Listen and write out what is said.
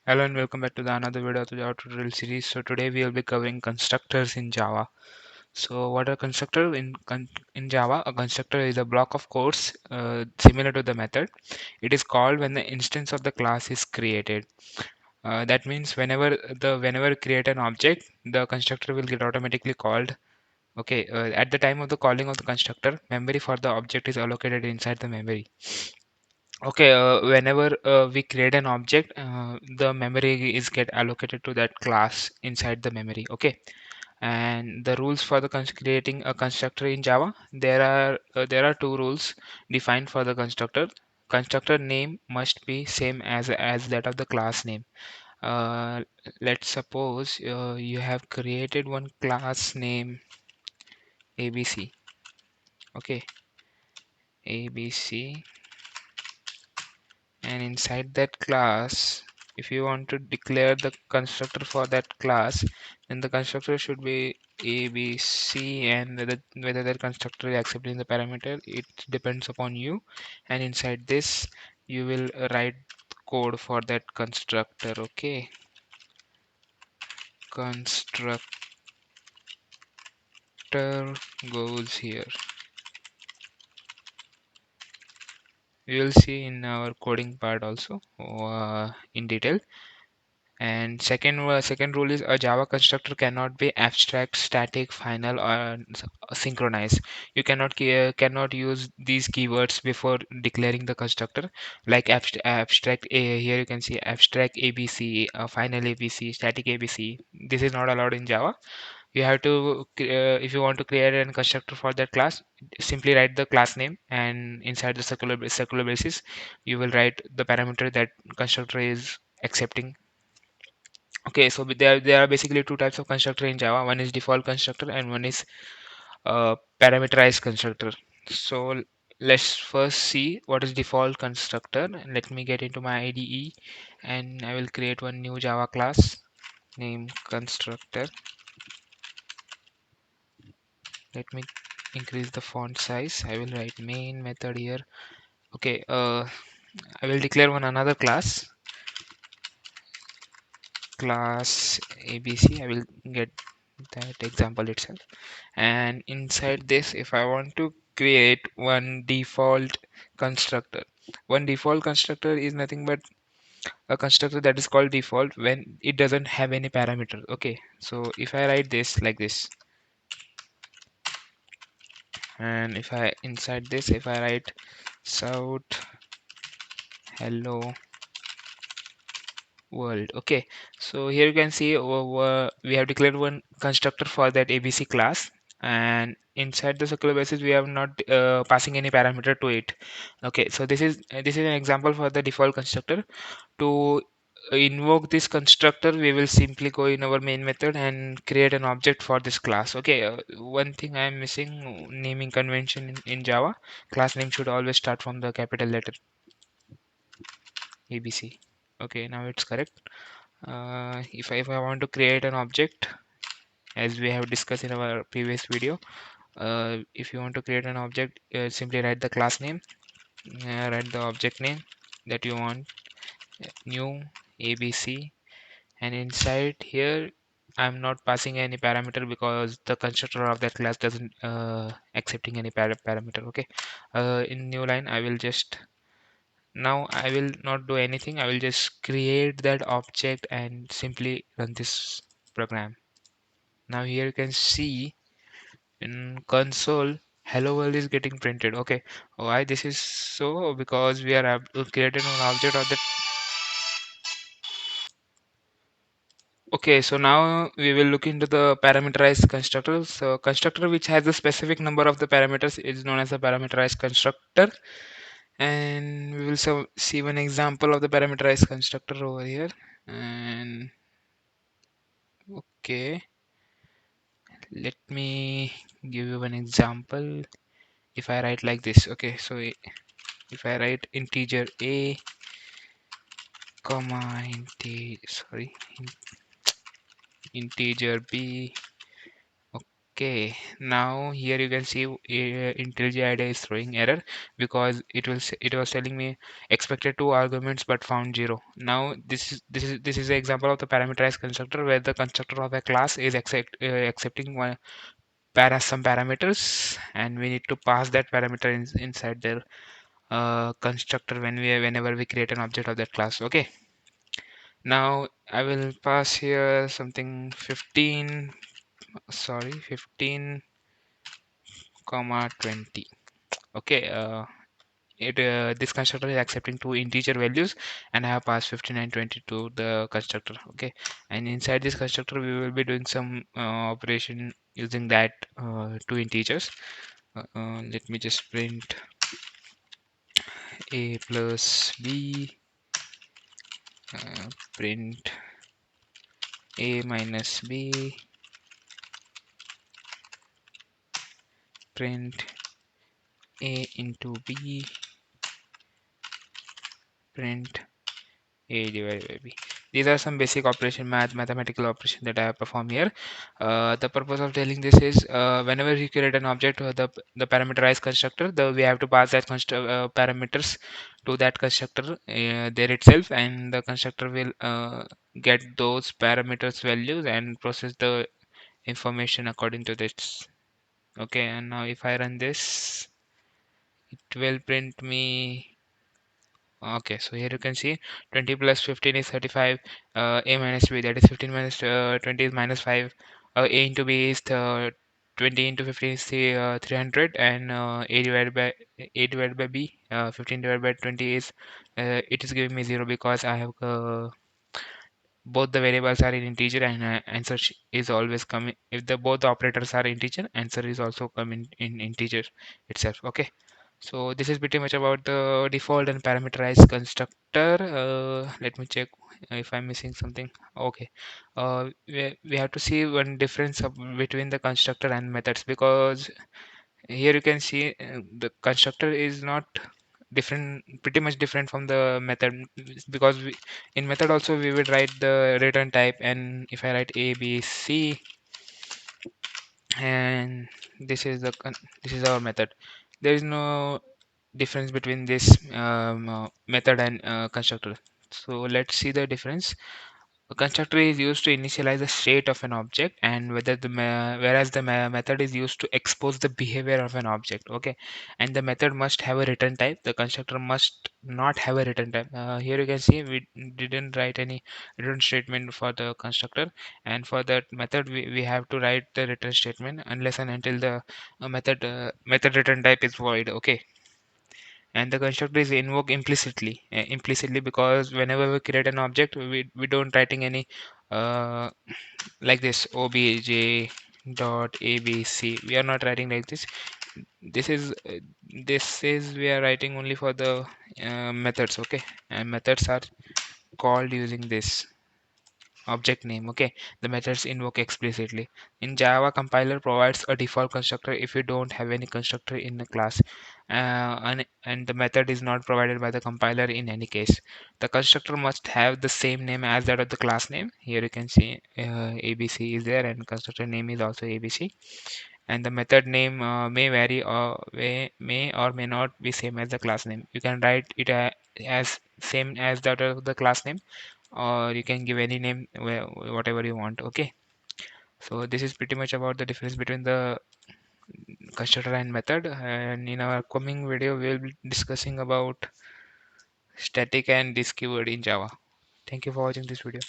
Hello and welcome back to the another video to our tutorial series. So today we will be covering constructors in Java. So what are constructor in Java? A constructor is a block of codes similar to the method. It is called when the instance of the class is created. That means whenever create an object, the constructor will get automatically called. Okay, at the time of the calling of the constructor, memory for the object is allocated inside the memory. Okay, whenever we create an object, the memory is get allocated to that class inside the memory. Okay, and the rules for the creating a constructor in Java, there are two rules defined for the constructor. Constructor name must be same as that of the class name. Uh, let's suppose you have created one class name ABC. Okay, ABC, and inside that class, if you want to declare the constructor for that class, then the constructor should be ABC, and whether that constructor is accepting the parameter, it depends upon you. And inside this you will write code for that constructor. Okay, constructor goes here. We will see in our coding part also in detail. And second rule is a Java constructor cannot be abstract, static, final, or synchronized. You cannot use these keywords before declaring the constructor, like abstract. Here you can see abstract ABC, final ABC, static ABC. This is not allowed in Java. You have to if you want to create a constructor for that class, simply write the class name, and inside the circular braces, you will write the parameter that constructor is accepting. Okay, so there are basically two types of constructor in Java. One is default constructor and one is parameterized constructor. So let's first see what is default constructor. Let me get into my IDE and I will create one new Java class named constructor. Let me increase the font size. I will write main method here. Okay, I will declare one another class ABC. I will get that example itself. And inside this, if I want to create one default constructor is nothing but a constructor that is called default when it doesn't have any parameter. Okay, so if I write this like this, and if I inside this, if I write south hello world. Okay, so here you can see we have declared one constructor for that ABC class, and inside the circular braces we have not passing any parameter to it. Okay, so this is an example for the default constructor. To invoke this constructor, we will simply go in our main method and create an object for this class. Okay, one thing I am missing, naming convention in Java. Class name should always start from the capital letter ABC. Okay, now it's correct. If I want to create an object, as we have discussed in our previous video, if you want to create an object, simply write the class name, write the object name that you want, new ABC, and inside here I'm not passing any parameter because the constructor of that class doesn't accepting any parameter. Okay, in new line I will just now I will not do anything. I will just create that object and simply run this program. Now here you can see in console hello world is getting printed. Okay, why this is so? Because we are created an object of that. Okay, so now we will look into the parameterized constructor. So constructor which has a specific number of the parameters is known as a parameterized constructor, and we will see one example of the parameterized constructor over here. And okay, let me give you an example. If I write like this, okay, so if I write integer a comma integer b, Okay, now here you can see IntelliJ IDEA is throwing error because it was telling me expected two arguments but found zero. Now this is the example of the parameterized constructor where the constructor of a class is accepting some parameters, and we need to pass that parameter inside their constructor whenever we create an object of that class. Okay, now I will pass here something 15, sorry, 15 comma 20. Okay, this constructor is accepting two integer values, and I have passed 15 and 20 to the constructor. Okay, and inside this constructor we will be doing some operation using that two integers. Let me just print a plus b, print a minus b, print a into b, print a divided by b. These are some basic mathematical operation that I have performed here. The purpose of telling this is whenever you create an object, the parameterized constructor, we have to pass that parameters to that constructor there itself, and the constructor will get those parameters values and process the information according to this. Okay, and now if I run this, it will print me. Okay, so here you can see 20 plus 15 is 35, a minus b, that is 15 minus 20 is minus 5, a into b is 20 into 15 is 300, and a divided by b, 15 divided by 20 is it is giving me 0 because I have both the variables are in integer, and answer is always coming if the both the operators are integer, answer is also coming in integer itself. Okay, so this is pretty much about the default and parameterized constructor. Let me check if I'm missing something. Okay, we have to see one difference between the constructor and methods, because here you can see the constructor is not different, pretty much different from the method, because in method also we would write the return type, and if I write a b c, and this is our method, there is no difference between this method and constructor. So let's see the difference. A constructor is used to initialize the state of an object, and whereas the method is used to expose the behavior of an object. Okay, and the method must have a return type. The constructor must not have a return type. Here you can see we didn't write any return statement for the constructor, and for that method we have to write the return statement unless and until the method return type is void. Okay, and the constructor is invoked implicitly, because whenever we create an object, we don't writing any uh, like this obj dot abc. We are not writing like this. This is we are writing only for the methods. Okay, and methods are called using this object name. Okay, the methods invoke explicitly. In Java, compiler provides a default constructor if you don't have any constructor in the class, and the method is not provided by the compiler in any case. The constructor must have the same name as that of the class name. Here you can see abc is there, and constructor name is also abc, and the method name may vary or may not be same as the class name. You can write it as same as that of the class name, or you can give any name whatever you want. Okay, so this is pretty much about the difference between the constructor and method, and in our coming video we will be discussing about static and this keyword in Java. Thank you for watching this video.